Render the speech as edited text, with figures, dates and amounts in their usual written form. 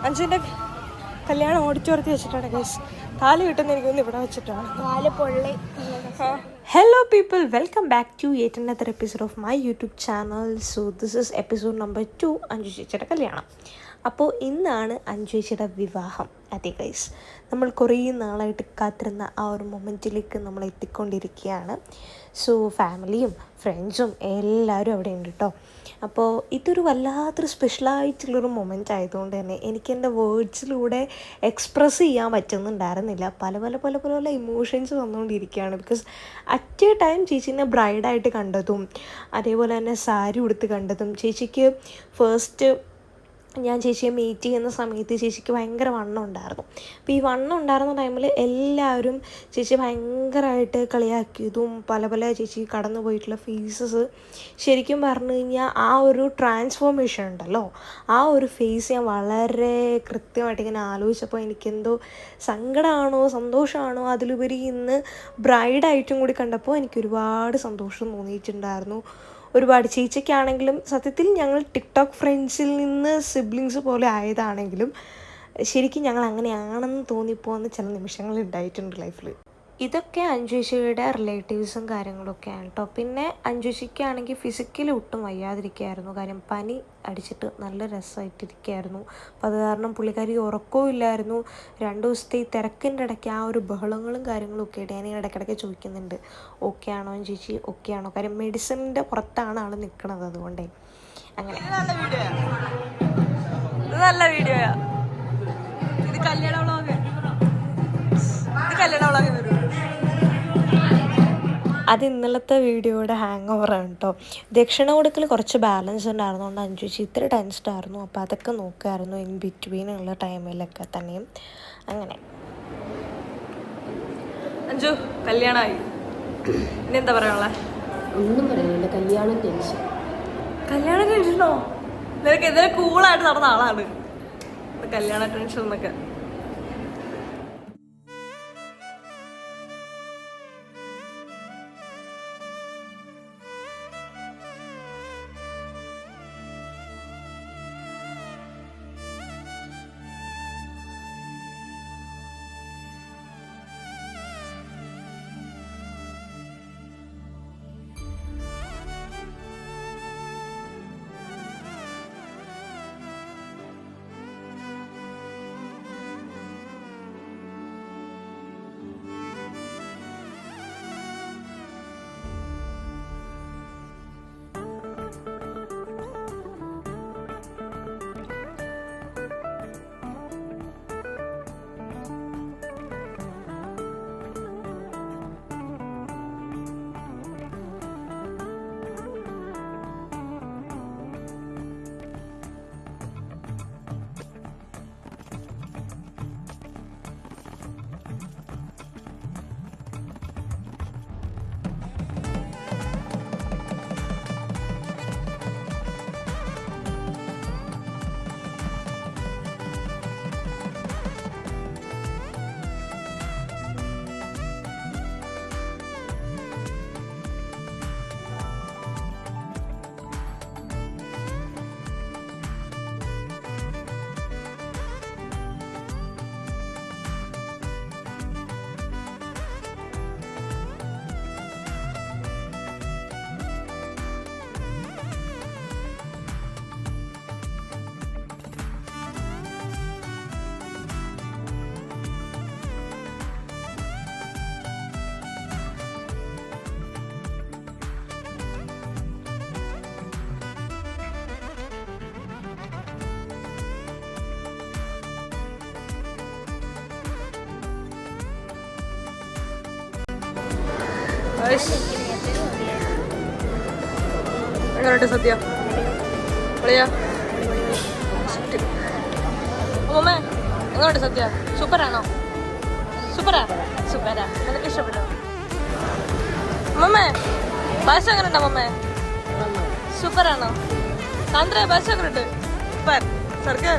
അഞ്ജുവിൻ്റെ കല്യാണം ഓഡിറ്റോറിയത്തിൽ വെച്ചിട്ടാണ് ഗൈസ്. താലി കിട്ടുന്ന എനിക്കൊന്ന് ഇവിടെ വെച്ചിട്ടാണ്. Hello people, welcome back to yet another episode of my YouTube channel. So this is episode number 2, Anju ചേച്ചിയുടെ കല്യാണം. അപ്പോൾ ഇന്നാണ് അഞ്ജു ചേച്ചിയുടെ വിവാഹം. അതെ ഗൈസ്, നമ്മൾ കുറേ നാളായിട്ട് കാത്തിരുന്ന ആ ഒരു മൊമെൻറ്റിലേക്ക് നമ്മൾ എത്തിക്കൊണ്ടിരിക്കുകയാണ്. സോ ഫാമിലിയും ഫ്രണ്ട്സും എല്ലാവരും അവിടെ ഉണ്ട് കേട്ടോ. അപ്പോൾ ഇതൊരു വല്ലാത്തൊരു സ്പെഷ്യലായിട്ടുള്ളൊരു മൊമെൻ്റ് ആയതുകൊണ്ട് തന്നെ എനിക്ക് എൻ്റെ വേർഡ്സിലൂടെ എക്സ്പ്രസ് ചെയ്യാൻ പറ്റുന്നുണ്ടായിരുന്നില്ല. പല ഇമോഷൻസ് വന്നുകൊണ്ടിരിക്കുകയാണ്. ബിക്കോസ് അറ്റ് എ ടൈം ചേച്ചീനെ ബ്രൈഡായിട്ട് കണ്ടതും അതേപോലെ തന്നെ സാരി ഉടുത്ത് കണ്ടതും, ചേച്ചിക്ക് ഫസ്റ്റ് ഞാൻ ചേച്ചിയെ മീറ്റ് ചെയ്യുന്ന സമയത്ത് ചേച്ചിക്ക് ഭയങ്കര വണ്ണം ഉണ്ടായിരുന്നു. അപ്പോൾ ഈ വണ്ണം ഉണ്ടായിരുന്ന ടൈമിൽ എല്ലാവരും ചേച്ചി ഭയങ്കരമായിട്ട് കളിയാക്കിയതും പല ചേച്ചി കടന്നു പോയിട്ടുള്ള ഫേസസ്, ശരിക്കും പറഞ്ഞു കഴിഞ്ഞാൽ ആ ഒരു ട്രാൻസ്ഫോർമേഷൻ ഉണ്ടല്ലോ, ആ ഒരു ഫേസ് ഞാൻ വളരെ കൃത്യമായിട്ട് ഇങ്ങനെ ആലോചിച്ചപ്പോൾ എനിക്കെന്തോ സങ്കടമാണോ സന്തോഷമാണോ അതിലുപരി ഇന്ന് ബ്രൈഡായിട്ടും കൂടി കണ്ടപ്പോൾ എനിക്ക് ഒരുപാട് സന്തോഷം തോന്നിയിട്ടുണ്ടായിരുന്നു. ഒരുപാട് ചേച്ചിക്കാണെങ്കിലും സത്യത്തിൽ ഞങ്ങൾ ടിക്ടോക്ക് ഫ്രണ്ട്സിൽ നിന്ന് സിബ്ലിങ്സ് പോലെ ആയതാണെങ്കിലും ശരിക്കും ഞങ്ങൾ അങ്ങനെയാണെന്ന് തോന്നിപ്പോകുന്ന ചില നിമിഷങ്ങൾ ഉണ്ടായിട്ടുണ്ട് ലൈഫിൽ. ഇതൊക്കെ അഞ്ജുശിയുടെ റിലേറ്റീവ്സും കാര്യങ്ങളൊക്കെയാണ് കേട്ടോ. പിന്നെ അഞ്ജുശിക്കാണെങ്കിൽ ഫിസിക്കലി ഒട്ടും വയ്യാതിരിക്കുകയായിരുന്നു. കാര്യം പനി അടിച്ചിട്ട് നല്ല രസമായിട്ടിരിക്കുകയായിരുന്നു. അപ്പോൾ അത് കാരണം പുള്ളിക്കാരി ഉറക്കവും ഇല്ലായിരുന്നു. 2 ദിവസത്തെ ഈ തിരക്കിൻ്റെ ഇടയ്ക്ക് ആ ഒരു ബഹളങ്ങളും കാര്യങ്ങളും ഒക്കെ ആയിട്ട് ഞാൻ ഇടയ്ക്കിടയ്ക്ക് ചോദിക്കുന്നുണ്ട്, ഓക്കെ ആണോ ചേച്ചി, ഓക്കെ ആണോ? കാര്യം മെഡിസിൻ്റെ പുറത്താണ് ആൾ നിൽക്കുന്നത്, അതുകൊണ്ടേ അങ്ങനെ. നല്ല വീഡിയോയാ ഇത്. കല്യാണ വ്ളോഗ്, ഇത് കല്യാണ വ്ളോഗ് വരും. അത് ഇന്നലത്തെ വീഡിയോയുടെ ഹാങ് ഓവറാണ് കേട്ടോ. ദക്ഷിണ കൊടുക്കൽ കുറച്ച് ബാലൻസ് ഉണ്ടായിരുന്നുകൊണ്ട് അഞ്ജു ചേച്ചി ഇത്ര ടെൻസ്ഡ് ആയിരുന്നു. അപ്പോൾ അതൊക്കെ നോക്കുമായിരുന്നു ഇൻ ബിറ്റ്വീനുള്ള ടൈമിലൊക്കെ തന്നെയും. അങ്ങനെ അഞ്ജു കല്യാണമായി, ഇനി എന്താ പറയാനുള്ള? ഒന്നും പറയാനില്ല. കല്യാണം ടെൻഷനോ? നിനക്ക് എതിരെ കൂളായിട്ട് നടന്ന ആളാണ് കല്യാണ ടെൻഷൻ എന്നൊക്കെ. എങ്ങനെയുണ്ട് സദ്യ? പൊളിയാ? അമ്മമ്മേ എങ്ങനെയുണ്ട് സദ്യ? സൂപ്പറാണോ? സൂപ്പറാ? നിനക്ക് ഇഷ്ടപ്പെട്ടോ? അമ്മമ്മേ പായസം എങ്ങനെയുണ്ട്? അമ്മമ്മേ സൂപ്പറാണോ? സാന്ദ്ര പായസം എങ്ങനെയുണ്ട്? സൂപ്പർ. സർക്ക്